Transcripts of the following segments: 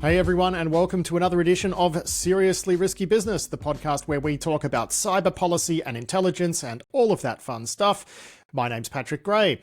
Hey everyone, and welcome to another edition of Seriously Risky Business, the podcast where we talk about cyber policy and intelligence and all of that fun stuff. My name's Patrick Gray.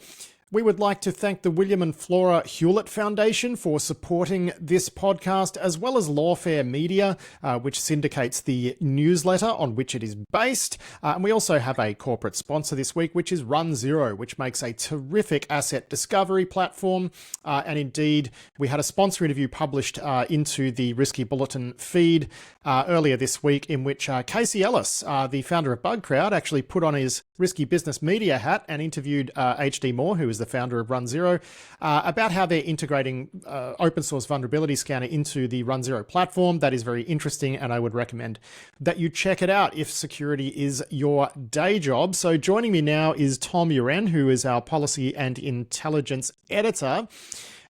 We would like to thank the William and Flora Hewlett Foundation for supporting this podcast, as well as Lawfare Media, which syndicates the newsletter on which it is based. And we also have a corporate sponsor this week, which is RunZero, which makes a terrific asset discovery platform. And indeed, we had a sponsor interview published into the Risky Bulletin feed earlier this week, in which Casey Ellis, the founder of BugCrowd, actually put on his Risky Business Media hat and interviewed HD Moore, who is the founder of RunZero, about how they're integrating open source vulnerability scanner into the RunZero platform. That is very interesting, and I would recommend that you check it out if security is your day job. So joining me now is Tom Uren, who is our policy and intelligence editor.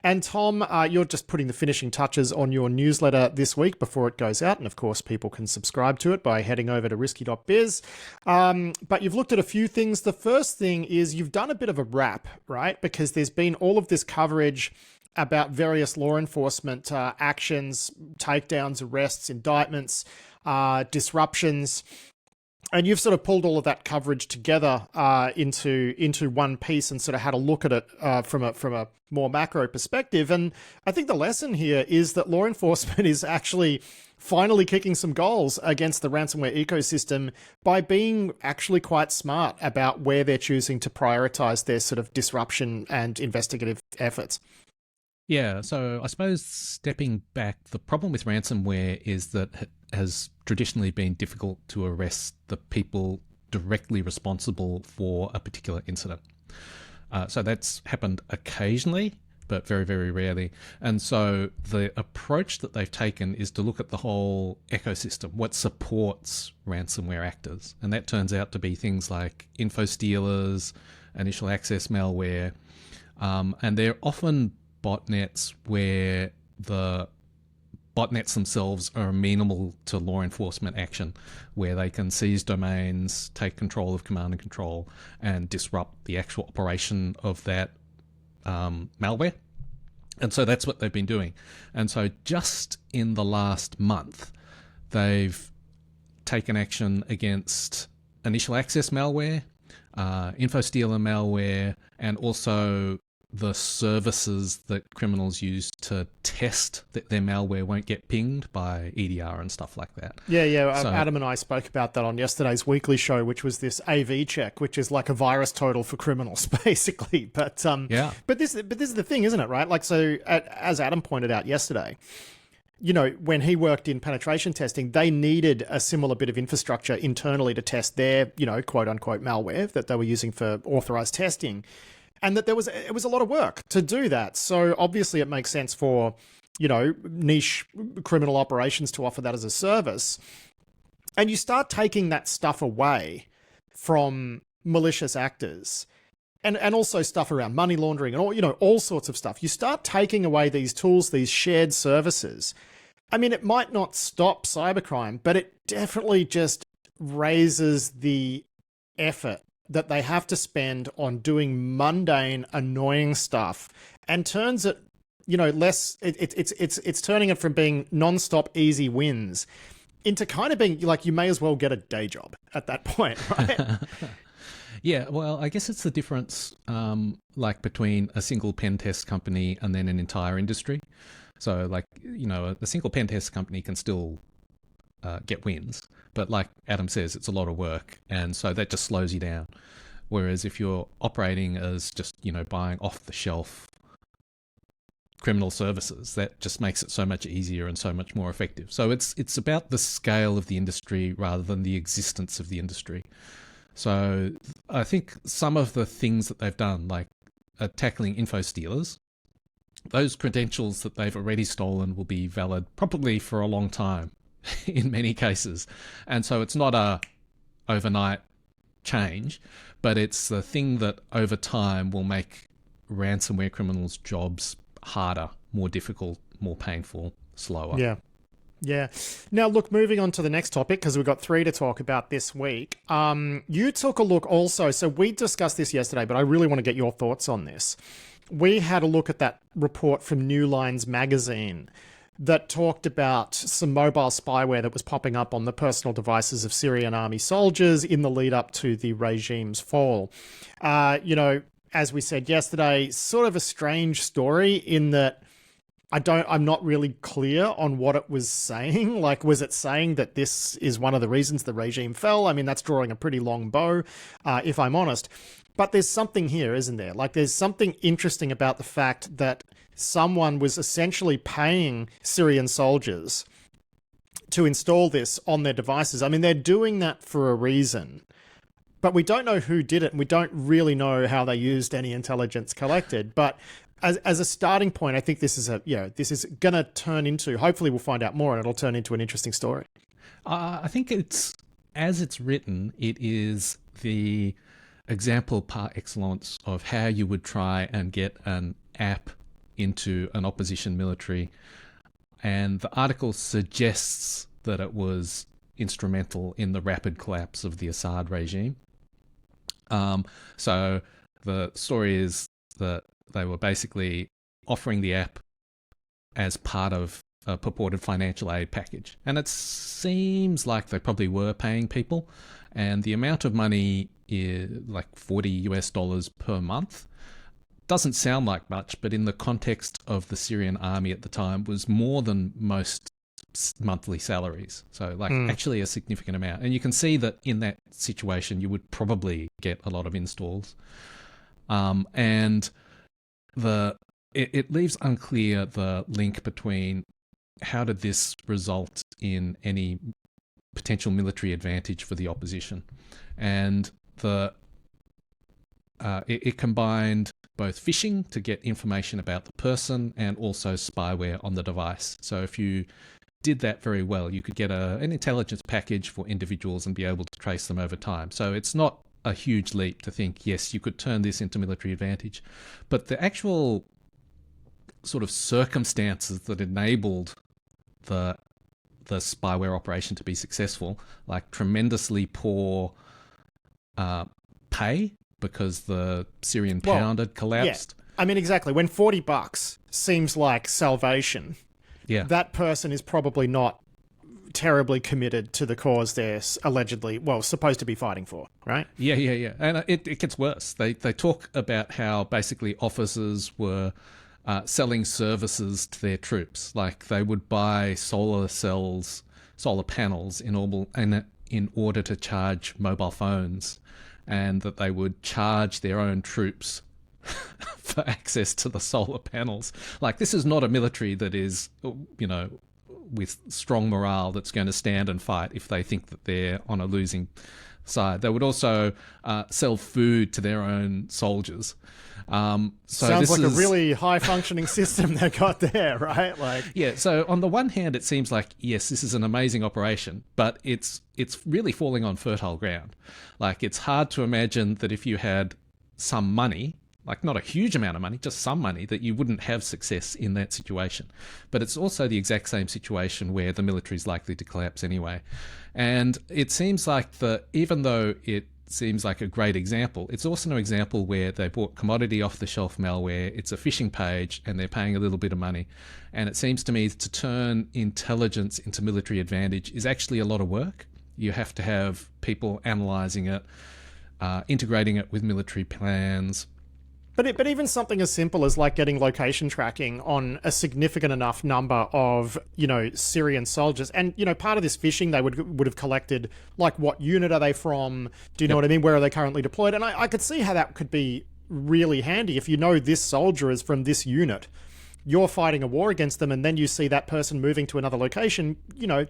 And Tom, you're just putting the finishing touches on your newsletter this week before it goes out. And of course, people can subscribe to it by heading over to risky.biz. But you've looked at a few things. The first thing is you've done a bit of a wrap, right? Because there's been all of this coverage about various law enforcement actions, takedowns, arrests, indictments, disruptions. And you've sort of pulled all of that coverage together into one piece and sort of had a look at it from a more macro perspective. And I think the lesson here is that law enforcement is actually finally kicking some goals against the ransomware ecosystem by being actually quite smart about where they're choosing to prioritize their sort of disruption and investigative efforts. Yeah, so I suppose stepping back, the problem with ransomware is that it has traditionally been difficult to arrest the people directly responsible for a particular incident. So that's happened occasionally, but very, very rarely. And so the approach that they've taken is to look at the whole ecosystem, what supports ransomware actors. And that turns out to be things like info stealers, initial access malware, and they're often botnets where the botnets themselves are amenable to law enforcement action, where they can seize domains, take control of command and control, and disrupt the actual operation of that malware. And so that's what they've been doing. And so just in the last month, they've taken action against initial access malware, info stealer malware, and also the services that criminals use to test that their malware won't get pinged by EDR and stuff like that. Yeah. So, Adam and I spoke about that on yesterday's weekly show, which was this AV check, which is like a virus total for criminals, basically. But but this is the thing, isn't it? Right? Like, so as Adam pointed out yesterday, you know, when he worked in penetration testing, they needed a similar bit of infrastructure internally to test their, you know, quote unquote malware that they were using for authorized testing. And that it was a lot of work to do that. So obviously it makes sense for, you know, niche criminal operations to offer that as a service. And you start taking that stuff away from malicious actors and also stuff around money laundering and all, you know, all sorts of stuff. You start taking away these tools, these shared services. I mean, it might not stop cybercrime, but it definitely just raises the effort that they have to spend on doing mundane, annoying stuff, and turns it, you know, less. It's turning it from being non-stop easy wins into kind of being like you may as well get a day job at that point, right? Yeah, well, I guess it's the difference, like between a single pen test company and then an entire industry. So, like, you know, a single pen test company can still get wins. But like Adam says, it's a lot of work. And so that just slows you down. Whereas if you're operating as just, you know, buying off the shelf criminal services, that just makes it so much easier and so much more effective. So it's about the scale of the industry rather than the existence of the industry. So I think some of the things that they've done, like tackling info stealers, those credentials that they've already stolen will be valid probably for a long time. In many cases. And so it's not a overnight change, but it's the thing that over time will make ransomware criminals' jobs harder, more difficult, more painful, slower. Yeah. Now, look, moving on to the next topic, because we've got 3 to talk about this week. You took a look also, so we discussed this yesterday, but I really want to get your thoughts on this. We had a look at that report from New Lines magazine that talked about some mobile spyware that was popping up on the personal devices of Syrian Army soldiers in the lead up to the regime's fall. As we said yesterday, sort of a strange story in that I'm not really clear on what it was saying. Like, was it saying that this is one of the reasons the regime fell? I mean, that's drawing a pretty long bow, if I'm honest. But there's something here, isn't there? Like, there's something interesting about the fact that someone was essentially paying Syrian soldiers to install this on their devices. I mean, they're doing that for a reason, but we don't know who did it, and we don't really know how they used any intelligence collected. But as a starting point, I think this is going to turn into, hopefully we'll find out more and it'll turn into an interesting story. I think as it's written, it is the example par excellence of how you would try and get an app into an opposition military. And the article suggests that it was instrumental in the rapid collapse of the Assad regime. So the story is that they were basically offering the app as part of a purported financial aid package. And it seems like they probably were paying people. And the amount of money is like $40 per month. Doesn't sound like much, but in the context of the Syrian army at the time was more than most monthly salaries. So actually a significant amount. And you can see that in that situation, you would probably get a lot of installs. And it leaves unclear the link between how did this result in any potential military advantage for the opposition. And it combined both phishing to get information about the person and also spyware on the device. So if you did that very well, you could get an intelligence package for individuals and be able to trace them over time. So it's not a huge leap to think, yes, you could turn this into military advantage. But the actual sort of circumstances that enabled the spyware operation to be successful, like tremendously poor pay because the Syrian pound had collapsed. Yeah. I mean, exactly. When $40 seems like salvation, that person is probably not terribly committed to the cause they're allegedly, supposed to be fighting for, right? Yeah. And it gets worse. They talk about how basically officers were selling services to their troops. Like they would buy solar panels in order to charge mobile phones, and that they would charge their own troops for access to the solar panels. Like, this is not a military that is, with strong morale that's going to stand and fight if they think that they're on a losing side. They would also sell food to their own soldiers. Sounds like a really high-functioning system they got there, right? Yeah, so on the one hand, it seems like, yes, this is an amazing operation, but it's really falling on fertile ground. Like, it's hard to imagine that if you had some money, like not a huge amount of money, just some money, that you wouldn't have success in that situation. But it's also the exact same situation where the military is likely to collapse anyway. And it seems like even though it seems like a great example, it's also an example where they bought commodity off-the-shelf malware, it's a phishing page, and they're paying a little bit of money. And it seems to me to turn intelligence into military advantage is actually a lot of work. You have to have people analysing it, integrating it with military plans. But even something as simple as like getting location tracking on a significant enough number of, Syrian soldiers. And, part of this phishing, they would have collected, like, what unit are they from? Do you know what I mean? Where are they currently deployed? And I could see how that could be really handy. If you know this soldier is from this unit, you're fighting a war against them, and then you see that person moving to another location,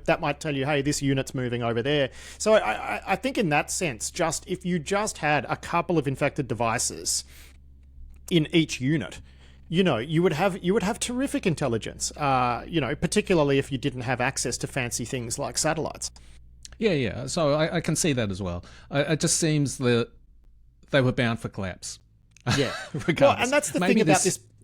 that might tell you, hey, this unit's moving over there. So I think in that sense, if you just had a couple of infected devices in each unit, you would have terrific intelligence, particularly if you didn't have access to fancy things like satellites. Yeah. So I can see that as well. It just seems that they were bound for collapse. Yeah. Regardless. Well, and that's the thing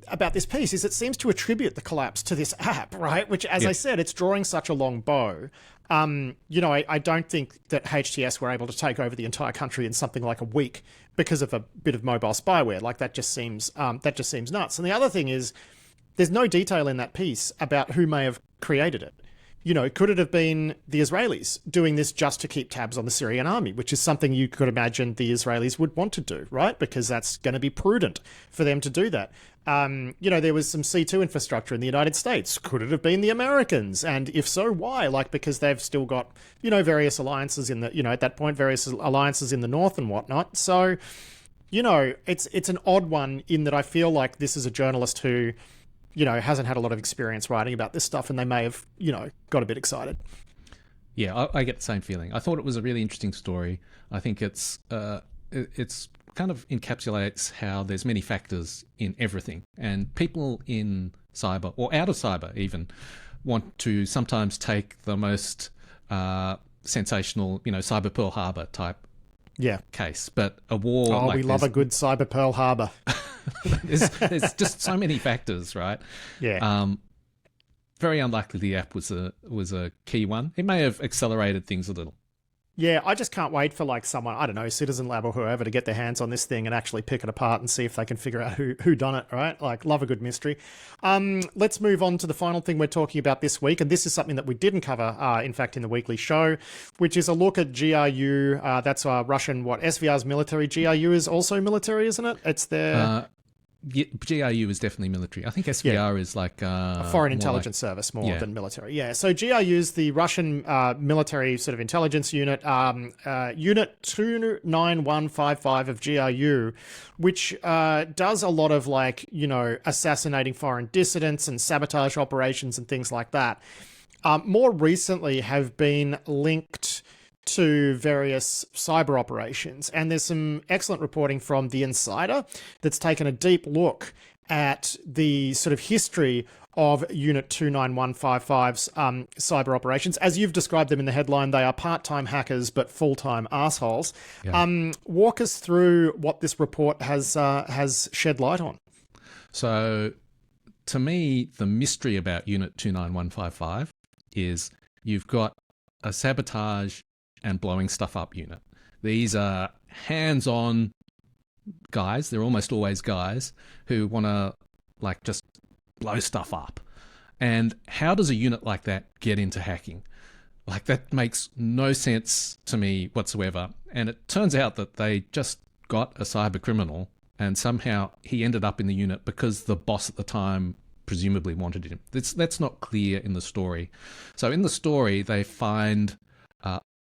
about this piece is it seems to attribute the collapse to this app, right? Which, as I said, it's drawing such a long bow. I don't think that HTS were able to take over the entire country in something like a week because of a bit of mobile spyware. Like, that just seems nuts. And the other thing is, there's no detail in that piece about who may have created it? You know, could it have been the Israelis doing this just to keep tabs on the Syrian army, which is something you could imagine the Israelis would want to do, right? Because that's going to be prudent for them to do that. You know, there was some C2 infrastructure in the United States. Could it have been the Americans? And if so, why? Like, because they've still got, you know, various alliances in the, you know, at that point, various alliances in the north and whatnot. So, you know, it's an odd one in that I feel like this is a journalist who, you know, hasn't had a lot of experience writing about this stuff, and they may have, you know, got a bit excited. Yeah, I get the same feeling. I thought it was a really interesting story. I think it's kind of encapsulates how there's many factors in everything, and people in cyber or out of cyber even want to sometimes take the most sensational, you know, cyber Pearl Harbor type case, but a war. Oh, like we love a good cyber Pearl Harbor. there's just so many factors, right? Yeah. Very unlikely the app was a key one. It may have accelerated things a little. Yeah, I just can't wait for like someone, I don't know, Citizen Lab or whoever, to get their hands on this thing and actually pick it apart and see if they can figure out who done it, right? Like, love a good mystery. Let's move on to the final thing we're talking about this week, and this is something that we didn't cover, in fact, in the weekly show, which is a look at GRU. That's Russian, SVR's military. GRU is also military, isn't it? It's their... Yeah, GRU is definitely military. I think SVR is like a foreign intelligence service more than military. Yeah. So GRU is the Russian military sort of intelligence unit, Unit 29155 of GRU, which does a lot of like, you know, assassinating foreign dissidents and sabotage operations and things like that. More recently have been linked to various cyber operations. And there's some excellent reporting from The Insider that's taken a deep look at the sort of history of Unit 29155's cyber operations. As you've described them in the headline, they are part-time hackers but full-time assholes. Yeah. Walk us through what this report has shed light on. So, to me, the mystery about Unit 29155 is you've got a sabotage and blowing stuff up unit. These are hands-on guys. They're almost always guys who want to like just blow stuff up. And how does a unit like that get into hacking? Like, that makes no sense to me whatsoever. And it turns out that they just got a cyber criminal, and somehow he ended up in the unit because the boss at the time presumably wanted him. That's not clear in the story. So in the story, they find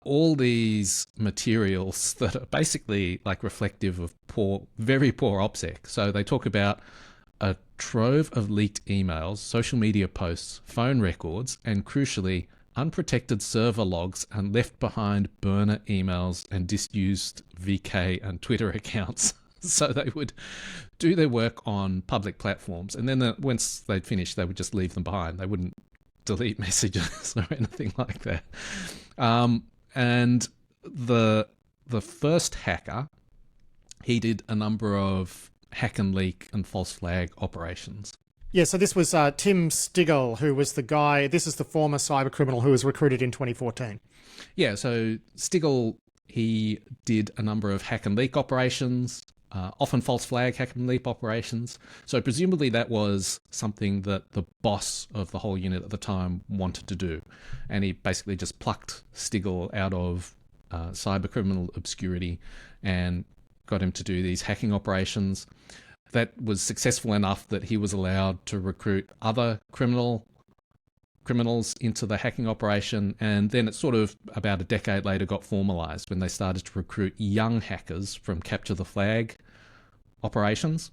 all these materials that are basically like reflective of very poor OPSEC. So they talk about a trove of leaked emails, social media posts, phone records, and crucially, unprotected server logs and left behind burner emails and disused VK and Twitter accounts. So they would do their work on public platforms, and then once they'd finished, they would just leave them behind. They wouldn't delete messages or anything like that. And the first hacker, he did a number of hack and leak and false flag operations. Yeah, so this was Tim Stiggle, who was the guy, this is the former cyber criminal who was recruited in 2014. Yeah, so Stiggle, he did a number of hack and leak operations, often false flag hack and leak operations. So presumably that was something that the boss of the whole unit at the time wanted to do. And he basically just plucked Stiggle out of cyber criminal obscurity and got him to do these hacking operations. That was successful enough that he was allowed to recruit other criminals into the hacking operation, and then it sort of about a decade later got formalized when they started to recruit young hackers from capture the flag operations.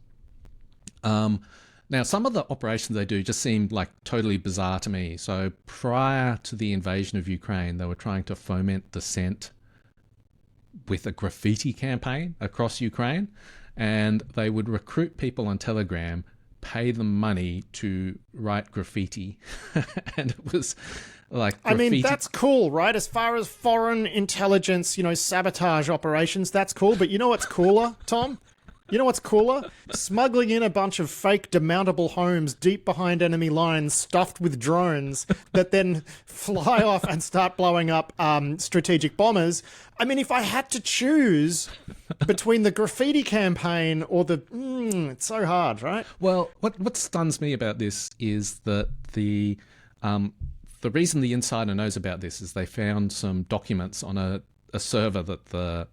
Now, some of the operations they do just seemed like totally bizarre to me. So prior to the invasion of Ukraine, they were trying to foment dissent with a graffiti campaign across Ukraine, and they would recruit people on Telegram, pay them money to write graffiti. And it was like graffiti. I mean, that's cool, right? As far as foreign intelligence, you know, sabotage operations, that's cool. But you know what's cooler, Tom? You know what's cooler? Smuggling in a bunch of fake demountable homes deep behind enemy lines stuffed with drones that then fly off and start blowing up strategic bombers. I mean, if I had to choose between the graffiti campaign or the... it's so hard, right? Well, what stuns me about this is that the The reason the insider knows about this is they found some documents on a server that the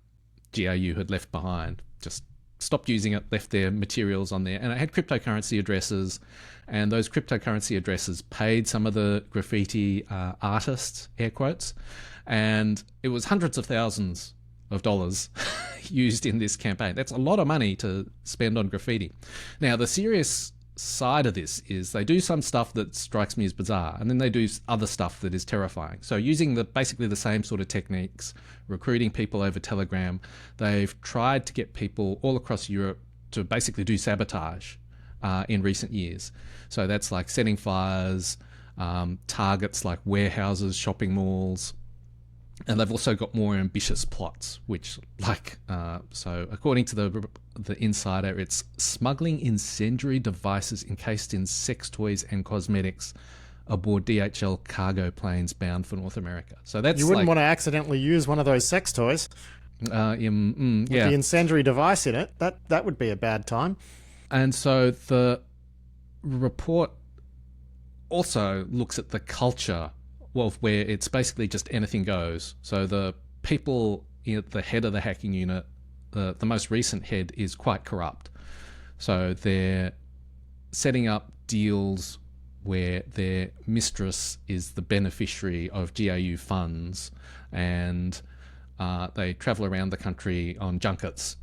GRU had left behind. Just stopped using it, left their materials on there, and it had cryptocurrency addresses, and those cryptocurrency addresses paid some of the graffiti artists, air quotes, and it was hundreds of thousands of dollars used in this campaign. That's a lot of money to spend on graffiti. Now, the serious side of this is they do some stuff that strikes me as bizarre, and then they do other stuff that is terrifying. So using basically the same sort of techniques, recruiting people over Telegram, they've tried to get people all across Europe to basically do sabotage in recent years. So that's like setting fires, targets like warehouses, shopping malls. And they've also got more ambitious plots, which, so according to the insider, it's smuggling incendiary devices encased in sex toys and cosmetics aboard DHL cargo planes bound for North America. So that's you wouldn't want to accidentally use one of those sex toys with the incendiary device in it. That would be a bad time. And so the report also looks at the culture where it's basically just anything goes. So the people at the head of the hacking unit, the most recent head, is quite corrupt. So they're setting up deals where their mistress is the beneficiary of GRU funds, and they travel around the country on junkets.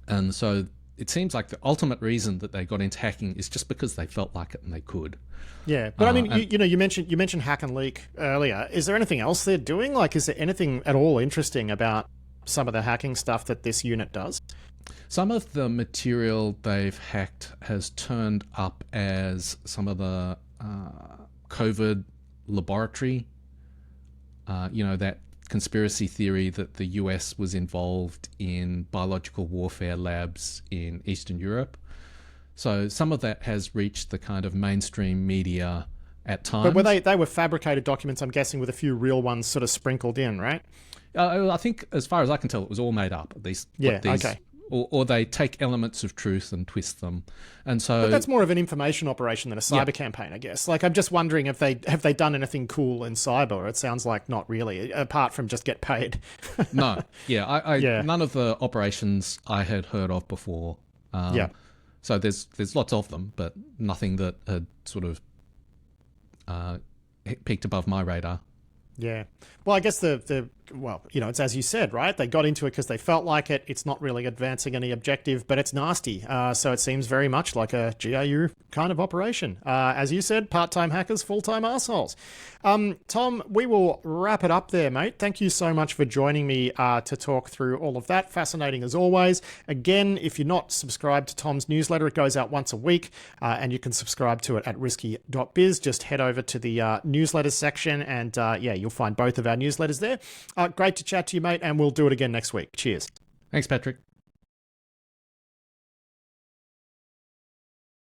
And so it seems like the ultimate reason that they got into hacking is just because they felt like it and they could. Yeah, but I mean, you mentioned hack and leak earlier. Is there anything else they're doing? Like, is there anything at all interesting about some of the hacking stuff that this unit does? Some of the material they've hacked has turned up as some of the COVID laboratory, that conspiracy theory that the US was involved in biological warfare labs in Eastern Europe. So some of that has reached the kind of mainstream media at times. But they were fabricated documents, I'm guessing, with a few real ones sort of sprinkled in, right? I think, as far as I can tell, it was all made up. Okay. Or they take elements of truth and twist them, and so. But that's more of an information operation than a cyber campaign, I guess. Like, I'm just wondering if they done anything cool in cyber. It sounds like not really, apart from just get paid. No, none of the operations I had heard of before. So there's lots of them, but nothing that had sort of peaked above my radar. Yeah. Well, I guess it's as you said, right? They got into it because they felt like it. It's not really advancing any objective, but it's nasty. So it seems very much like a GRU kind of operation. As you said, part-time hackers, full-time assholes. Tom, we will wrap it up there, mate. Thank you so much for joining me to talk through all of that. Fascinating as always. Again, if you're not subscribed to Tom's newsletter, it goes out once a week, and you can subscribe to it at risky.biz. Just head over to the newsletters section, and you'll find both of our newsletters there. Great to chat to you, mate, and we'll do it again next week. Cheers. Thanks, Patrick.